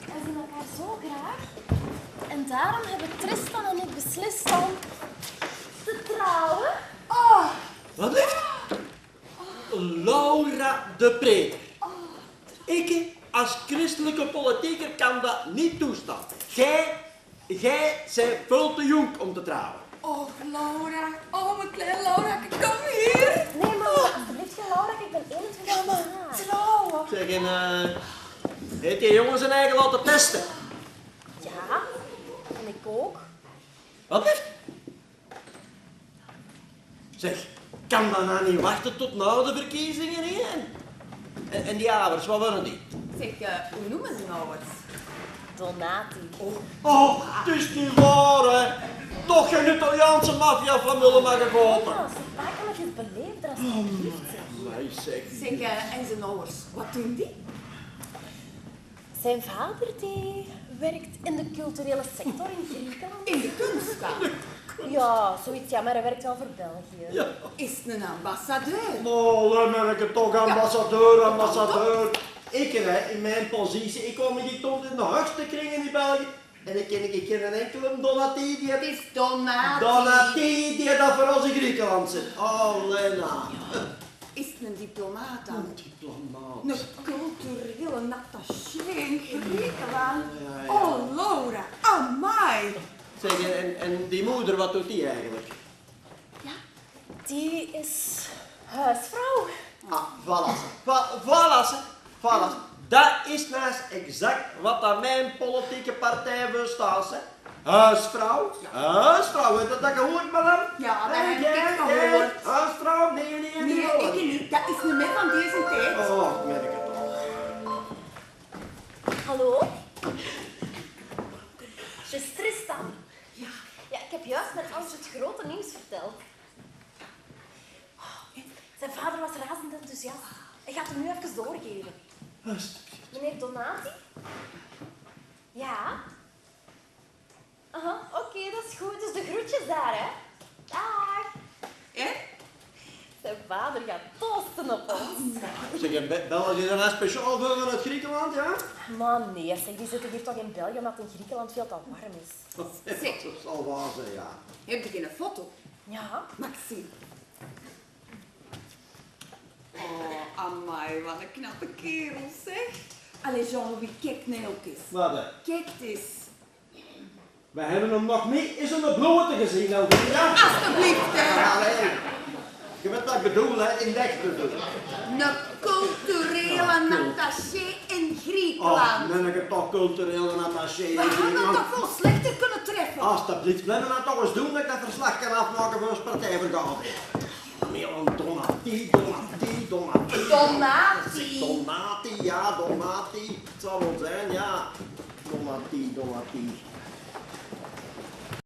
Wij zien elkaar zo graag. En daarom hebben Tristan en ik beslist om te trouwen. Oh, Wat is? Laura de Preter. Ik als christelijke politieker kan dat niet toestaan. Jij bent veel te jong om te trouwen. oh, Laura. Oh, mijn kleine Laura, kom hier. Nee, mama, alsjeblieft geen Laura, ik ben 21 jaar. Trouwen. Zeg, en heeft die jongen zijn eigen laten testen? Ja, en ik ook. Wat is? Zeg, kan dat nou niet wachten tot na de verkiezingen hier? En die ouders, wat worden die? Zeg, hoe noemen ze nou wat? Donati. Oh, het is niet waar, hè. Toch geen Italiaanse maffiafamilie mag kopen. Ja, ze maken het eens beleefder als het alsjeblieft. Nee, zeg. Zeg, en zijn ouders, wat doen die? Zijn vader die werkt in de culturele sector in Griekenland. In de kunstkant. Ja, zoiets, ja, maar hij werkt wel voor België. Ja. Is het een ambassadeur? Oh, dan ben ik het toch ambassadeur. Ik, hè, in mijn positie, ik kom hier tot in de hoogste kringen in België. En ik ken een enkele Donati die Het is Donati. Donati die dat voor ons in Griekenland zit. Oh, Lena. Is het een diplomaat dan? Een diplomaat. Een culturele attaché in Griekenland. Ja, ja. Oh, Laura, amai. Zeg, en die moeder, wat doet die eigenlijk? Ja? Die is huisvrouw. Ah, voilà. Dat is nou exact wat aan mijn politieke partij wil staan, hè. Huisvrouw. Huisvrouw, heb je dat gehoord, madame? Ja, dat heb ik Jij, gehoord. Huisvrouw? Nee. Nee, ik niet. Dat is niet meer van deze tijd. Oh, merk het toch. Hallo? Het is Tristan. Ja. Ja, ik heb juist met Hans het grote nieuws verteld. Zijn vader was razend enthousiast. Hij gaat hem nu even doorgeven. Meneer Donati? Ja? Aha, oké, dat is goed. Dus de groetjes daar, hè. Dag. En? Zijn vader gaat toosten op ons. Zeg, bellen je dan speciaal voor vanuit Griekenland, ja? Man, nee, zeg, die zitten hier toch in België omdat het in Griekenland veel te warm is. Zeg. Dat zal waar zijn, ja. Heb je geen foto? Ja? Mag ik zien? Oh, amai, wat een knappe kerel, zeg. Allee, Jean-Louis, kijk nou ook eens. Wat, hè? Kijk eens. We hebben hem nog niet in zijn blote gezien, Elvira. Ja? Alsjeblieft, hè. Ja, nee. Je weet wat ik bedoel, hè? In Dek bedoel. Een culturele attaché in Oh, Griekenland. ben ik het toch cultureel een attaché in We hadden Griekenland? dat toch wel slechter kunnen treffen. Alsjeblieft, laten we dat toch eens doen dat ik dat verslag kan afmaken voor ons partijvergadering. Meer een Donati. Donati. Donati, ja, Donati. Het zal wel zijn, ja. Donati.